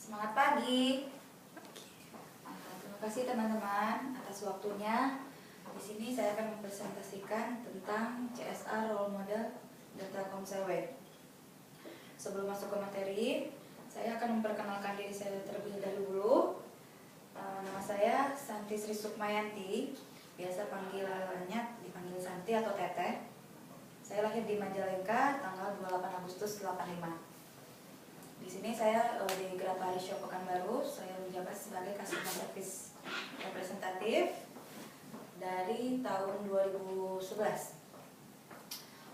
Semangat pagi. Terima kasih teman-teman atas waktunya. Di sini saya akan mempresentasikan tentang CSR Role Model dan Telkomsel Web. Sebelum masuk ke materi, saya akan memperkenalkan diri saya terlebih dahulu. Nama saya Santi Sri Sukmayanti, biasa panggilannya dipanggil Santi atau Teteh. Saya lahir di Majalengka tanggal 28 Agustus 85. Di sini saya di Grapari Shop Pekanbaru, saya menjabat sebagai customer service representatif dari tahun 2011.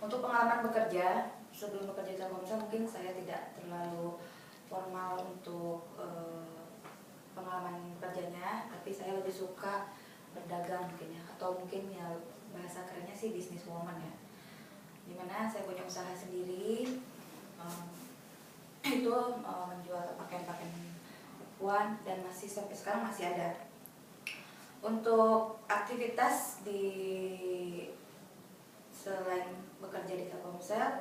Untuk pengalaman bekerja, sebelum bekerja di Telkomsel mungkin saya tidak terlalu formal untuk pengalaman kerjanya, tapi saya lebih suka berdagang mungkin ya, atau mungkin ya bahasa kerennya sih business woman ya, dimana saya punya usaha sendiri. Itu menjual pakaian-pakaian perempuan dan masih sampai sekarang masih ada. Untuk aktivitas di selain bekerja di Telkomsel,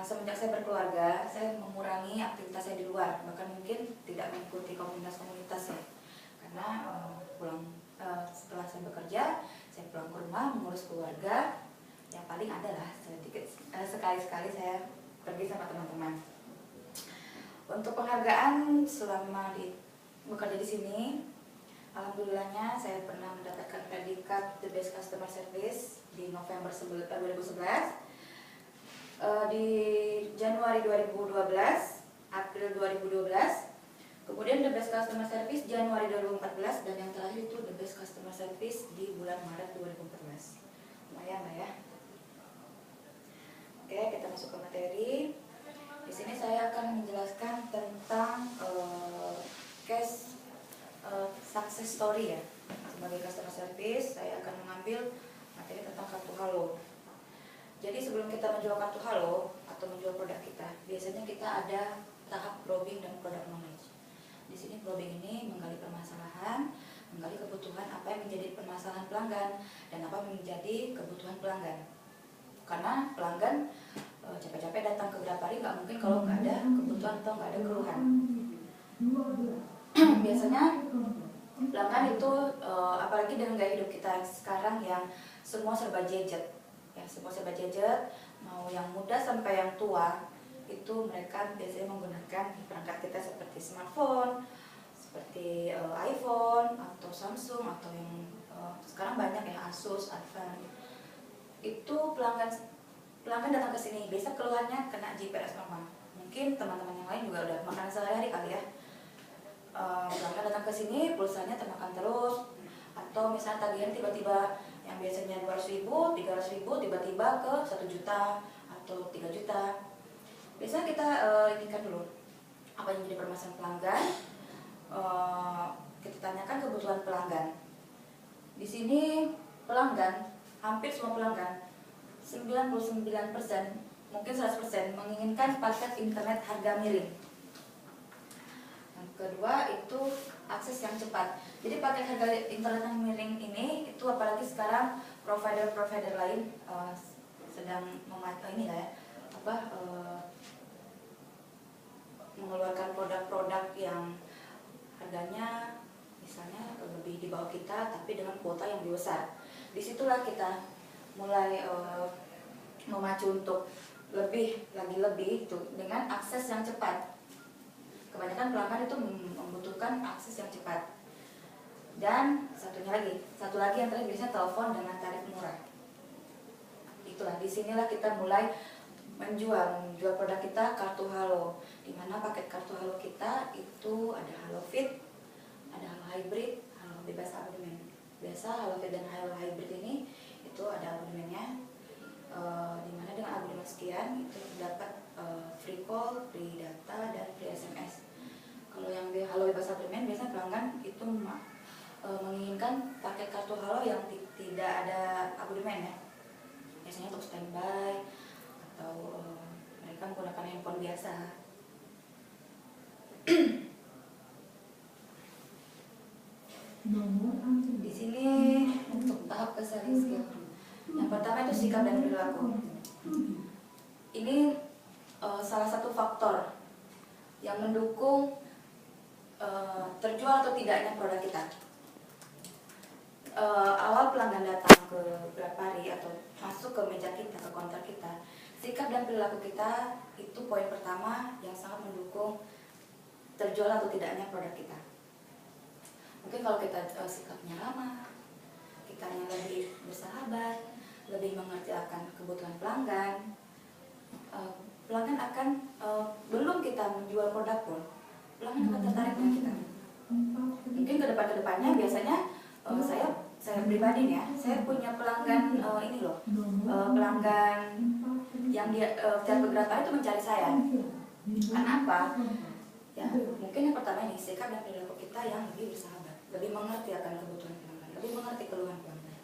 semenjak saya berkeluarga, saya mengurangi aktivitas saya di luar, bahkan mungkin tidak mengikuti komunitas-komunitas ya, karena setelah saya bekerja, saya pulang ke rumah mengurus keluarga. Yang paling adalah sekali-sekali saya pergi sama teman-teman. Untuk penghargaan selama bekerja di sini, alhamdulillahnya saya pernah mendapatkan predikat The Best Customer Service di November 2011, di Januari 2012, April 2012, kemudian The Best Customer Service Januari 2014, dan yang terakhir itu The Best Customer Service di bulan Maret 2014. Lumayan lah ya. Oke, kita masuk ke materi. Di sini saya akan menjelaskan tentang case success story ya. Sebagai customer service, saya akan mengambil materi tentang kartu halo. Jadi sebelum kita menjual kartu halo atau menjual produk kita, biasanya kita ada tahap probing dan product knowledge. Di sini probing ini menggali permasalahan, menggali kebutuhan apa yang menjadi permasalahan pelanggan dan apa yang menjadi kebutuhan pelanggan. Karena pelanggan capek-capek datang ke Grapari, nggak mungkin kalau nggak ada kebutuhan atau nggak ada keluhan. Biasanya pelanggan itu apalagi dengan gaya hidup kita sekarang yang semua serba gadget ya, semua serba gadget, mau yang muda sampai yang tua itu mereka biasanya menggunakan perangkat kita seperti smartphone, seperti iPhone atau Samsung, atau yang sekarang banyak ya Asus, Advan. Itu pelanggan datang ke sini, biasa keluhannya kena GPS normal. Mungkin teman-teman yang lain juga udah makan sehari-hari kali ya. Pelanggan datang ke sini, pulsanya termakan terus, atau misalnya tagihan tiba-tiba yang biasanya 200.000, 300.000 tiba-tiba ke 1 juta atau 3 juta. Biasanya kita inginkan dulu apa yang jadi permasalahan pelanggan. Kita tanyakan kebutuhan pelanggan. Di sini pelanggan, hampir semua pelanggan, 99%, mungkin 100% menginginkan paket internet harga miring. Yang kedua itu akses yang cepat. Jadi paket harga internet yang miring ini, itu apalagi sekarang provider-provider lain sedang mengeluarkan produk-produk yang harganya misalnya lebih di bawah kita, tapi dengan kuota yang lebih besar. Disitulah kita mulai memacu untuk lebih itu dengan akses yang cepat. Kebanyakan pelanggan itu membutuhkan akses yang cepat. Dan satu lagi yang terakhir, biasanya telepon dengan tarif murah. Itulah, disinilah kita mulai menjual produk kita, kartu halo. Dimana paket kartu halo kita itu ada halo fit, ada halo hybrid, halo bebas abonemen. Biasa halo fit dan halo hybrid ini itu ada abonemennya, dimana dengan abonemen sekian itu dapat free call, free data, dan free SMS. Kalau yang halo bebas abonemen, biasanya pelanggan itu menginginkan paket kartu halo yang tidak ada abonemen ya, biasanya untuk standby atau mereka menggunakan handphone biasa. Di sini untuk tahap selling skill, yang pertama itu sikap dan perilaku. Ini salah satu faktor yang mendukung terjual atau tidaknya produk kita. Awal pelanggan datang ke Grapari atau masuk ke meja kita, ke counter kita, sikap dan perilaku kita itu poin pertama yang sangat mendukung terjual atau tidaknya produk kita. Mungkin kalau kita sikapnya ramah, kita yang lebih bersahabat, lebih mengerti akan kebutuhan pelanggan, pelanggan akan belum kita menjual produk pun, pelanggan akan tertarik dengan kita. Mungkin kedepannya biasanya saya pribadi nih ya, saya punya pelanggan ini loh, pelanggan yang dia chat ke Grapari itu mencari saya. Karena apa? Ya mungkin yang pertama ini sikap dan perilaku kita yang lebih bersahabat, lebih mengerti akan kebutuhan pelanggan, lebih mengerti keluhan pelanggan.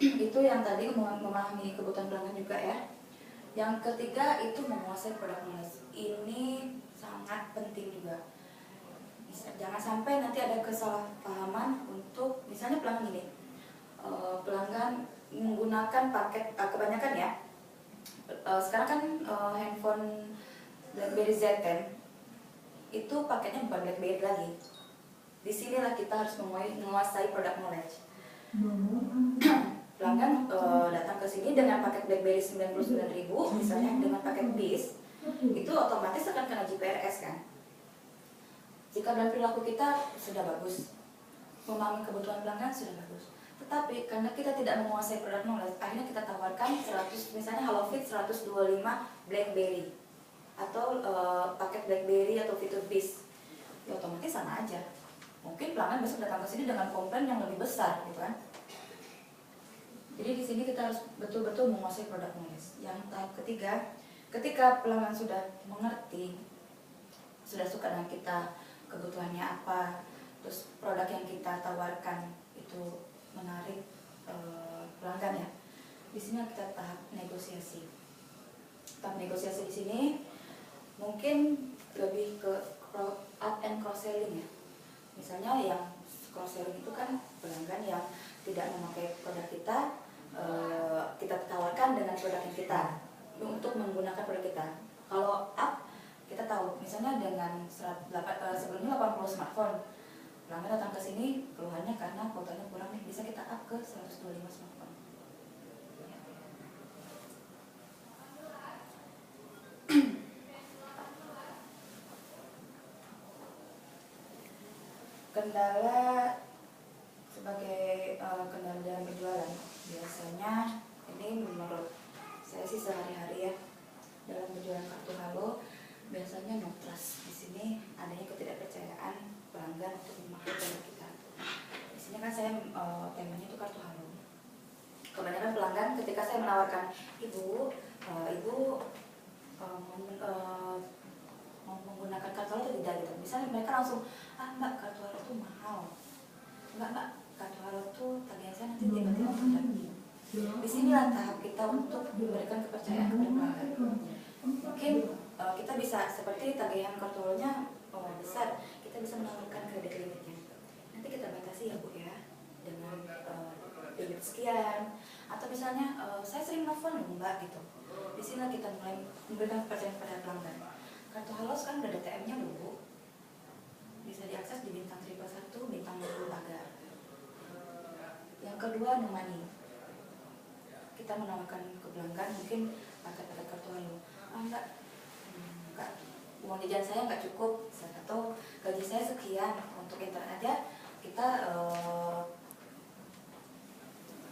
Itu yang tadi memahami kebutuhan pelanggan juga ya. Yang ketiga itu menguasai produk knowledge. Ini sangat penting juga. Jangan sampai nanti ada kesalahpahaman untuk misalnya pelanggan ini, pelanggan menggunakan paket kebanyakan ya. Sekarang kan handphone BlackBerry Z10 itu paketnya bukan BlackBerry lagi. Disinilah kita harus menguasai produk knowledge. Pelanggan datang ke sini dengan paket BlackBerry 99.000 misalnya dengan paket BIS, itu otomatis akan kena GPRS kan. Jika dan perilaku kita sudah bagus, memahami kebutuhan pelanggan sudah bagus, tetapi karena kita tidak menguasai produk knowledge, akhirnya kita tawarkan 100, misalnya HaloFit 125 BlackBerry atau paket BlackBerry atau fitur BIS, ya otomatis sama aja. Mungkin pelanggan besok datang ke sini dengan komplain yang lebih besar, gitu kan? Jadi di sini kita harus betul-betul menguasai produk knowledge. Yang tahap ketiga, ketika pelanggan sudah mengerti, sudah suka dengan kita, kebutuhannya apa, terus produk yang kita tawarkan itu menarik pelanggan ya. Di sini kita tahap negosiasi. Tahap negosiasi di sini mungkin lebih ke up and cross selling ya. Misalnya yang cross selling itu kan pelanggan yang tidak memakai produk kita tawarkan dengan produk yang kita untuk menggunakan produk kita. Kalau up kita tahu misalnya dengan sebelumnya 80 smartphone, pelanggan datang ke sini keluhannya karena kuotanya kurang nih, bisa kita up ke 125 smartphone. Kendala sebagai kendala dalam penjualan biasanya ini menurut saya sih sehari-hari ya dalam penjualan kartu halo, biasanya no trust. Di sini adanya ketidakpercayaan pelanggan untuk memakai produk kita. Di sini kan saya temanya itu kartu halo. Kebanyakan pelanggan ketika saya menawarkan ibu mau menggunakan kartu halo atau tidak gitu. Misalnya mereka langsung mbak kartu halo itu mahal. Mbak kartu halo itu tagihan saya nanti tiba-tiba mendaki. Disinilah tahap kita untuk memberikan kepercayaan kepada pelanggan. Mungkin kita bisa seperti tagihan kartu halonya besar, kita bisa menawarkan kredit limitnya. Nanti kita batasi ya Bu ya dengan limit sekian. Atau misalnya saya sering nelfon loh Mbak gitu. Di sini kita mulai memberikan kepercayaan kepada pelanggan. Kartu halo sekarang udah ada TM-nya loh Bu. Bisa diakses di bintang 111, bintang 20 pagar. Yang kedua no money. Kita menawarkan ke pelanggan mungkin paket-paket kartu halo. Enggak, uang jajan saya nggak cukup, atau gaji saya sekian, untuk internet aja kita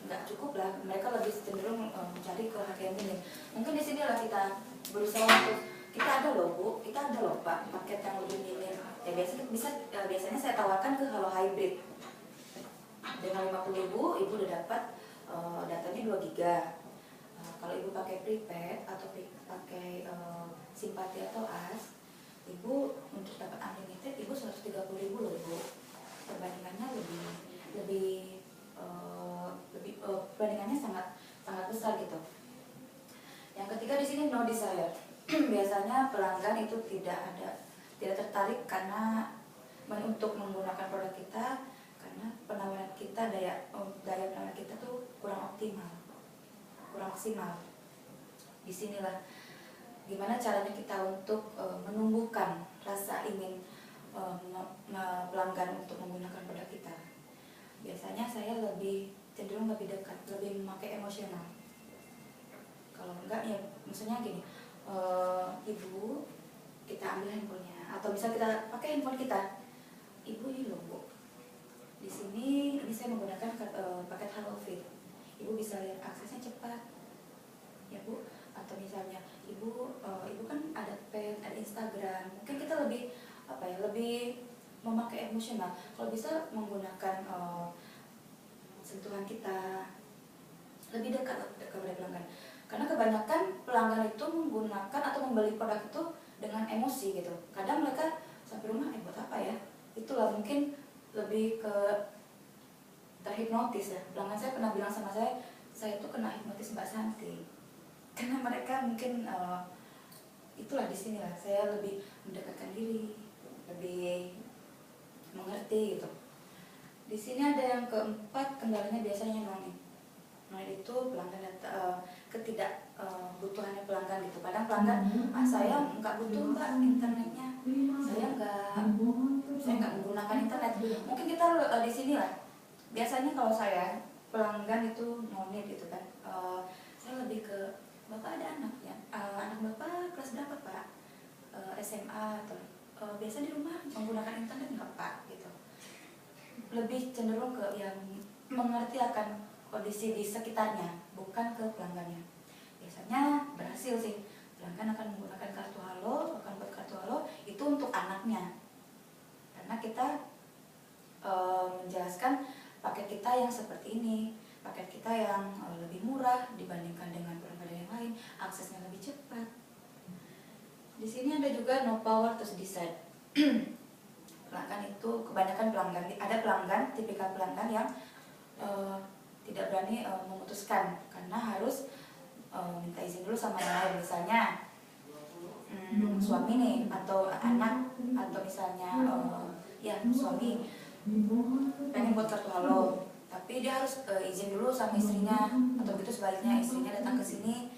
nggak cukup lah. Mereka lebih cenderung mencari ke harga yang minim. Mungkin di sinilah kita berusaha untuk kita ada loh Bu, kita ada loh Pak paket yang lebih minim. Ya biasanya saya tawarkan ke Halo Hybrid. Dengan 50.000 Ibu udah dapat datanya 2 GB. Kalau Ibu pakai prepaid atau pakai simpati atau as, Ibu untuk dapat unlimited Ibu 130.000 loh Ibu. Perbandingannya lebih perbandingannya sangat besar gitu. Yang ketiga di sini no desire. Biasanya pelanggan itu tidak tertarik karena untuk menggunakan produk kita, karena penawaran kita daya penawaran kita tuh kurang optimal, kurang maksimal. Disinilah gimana caranya kita untuk menumbuhkan rasa ingin lebih dekat, lebih memakai emosional. Kalau enggak ya misalnya gini, ibu kita ambil handphonenya atau bisa kita pakai handphone kita. Ibu ini loh bu, di sini ini saya menggunakan paket Halofi. Ibu bisa lihat aksesnya cepat, ya bu. Atau misalnya ibu kan ada pet, ada Instagram. Mungkin kita lebih apa ya, lebih memakai emosional. Kalau bisa menggunakan sentuhan kita, lebih dekat kepada pelanggan. Karena kebanyakan pelanggan itu menggunakan atau membeli produk itu dengan emosi gitu. Kadang mereka sampai rumah, buat apa ya? Itulah mungkin lebih ke terhipnotis ya. Pelanggan saya pernah bilang sama saya tuh kena hipnotis Mbak Santi. Karena mereka mungkin itulah di sini lah saya lebih mendekatkan diri, lebih mengerti gitu. Di sini ada yang keempat, kendalanya biasanya non itu pelanggan ketidakbutuhannya pelanggan gitu. Kadang pelanggan, saya nggak butuh mbak internetnya, saya nggak menggunakan internet. Mungkin kita di sini lah. Biasanya kalau saya pelanggan itu non gitu kan, saya lebih ke bapak ada anaknya, anak bapak kelas berapa pak, SMA atau biasa di rumah menggunakan internet nggak pak gitu. Lebih cenderung ke yang mengerti akan kondisi di sekitarnya, bukan ke pelanggannya. Biasanya berhasil sih, pelanggan akan menggunakan kartu halo, akan buat kartu halo itu untuk anaknya, karena kita menjelaskan paket kita yang seperti ini, paket kita yang lebih murah dibandingkan dengan pelanggan yang lain, aksesnya lebih cepat. Di sini ada juga no power to decide. Pelanggan itu kebanyakan pelanggan, ada pelanggan, tipikal pelanggan yang tidak berani memutuskan karena harus minta izin dulu sama yang lain, misalnya suami nih atau anak, atau misalnya suami pengen buat kartu halo tapi dia harus izin dulu sama istrinya, atau begitu sebaliknya istrinya datang ke sini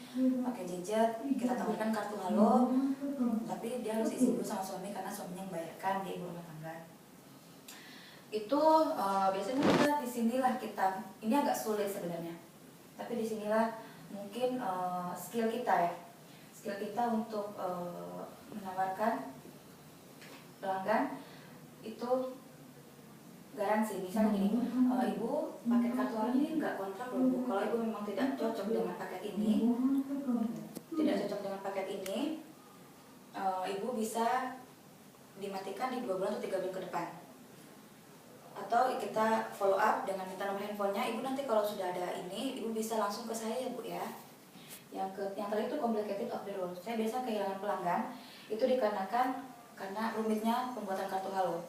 pakai gadget, kita tawarkan kartu halo tapi dia harus izin dulu sama suami karena suaminya membayarkan, dia ibu rumah tangga. Itu biasanya kita disinilah kita, ini agak sulit sebenarnya, tapi disinilah mungkin skill kita untuk menawarkan pelanggan itu garansi. Misalnya gini, ibu paket kartu halo ini nggak kontrak loh bu, kalau ibu memang tidak cocok dengan paket ini, ibu bisa dimatikan di 2 bulan atau 3 bulan ke depan. Atau kita follow up dengan minta nomor handphonenya, ibu nanti kalau sudah ada ini, ibu bisa langsung ke saya ya bu ya. Yang tadi itu complicated of the rule. Saya biasa kehilangan pelanggan itu dikarenakan karena rumitnya pembuatan kartu halo.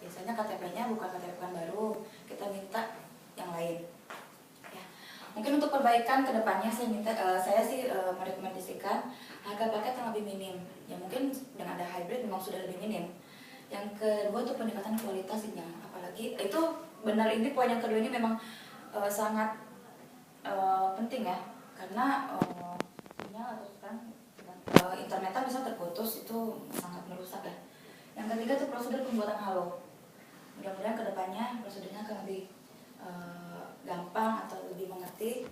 Biasanya KTP-nya bukan KTP baru, kita minta yang lain. Ya. Mungkin untuk perbaikan kedepannya saya merekomendasikan harga paket yang lebih minim. Ya mungkin dengan ada hybrid memang sudah lebih minim. Yang kedua itu peningkatan kualitasnya, apalagi itu benar, ini poin yang kedua ini memang sangat penting ya, karena sinyal atau sekarang internetnya bisa terputus, itu sangat merusak ya. Yang ketiga itu prosedur pembuatan halo. Mudah-mudahan kedepannya prosedurnya akan lebih gampang atau lebih mengerti.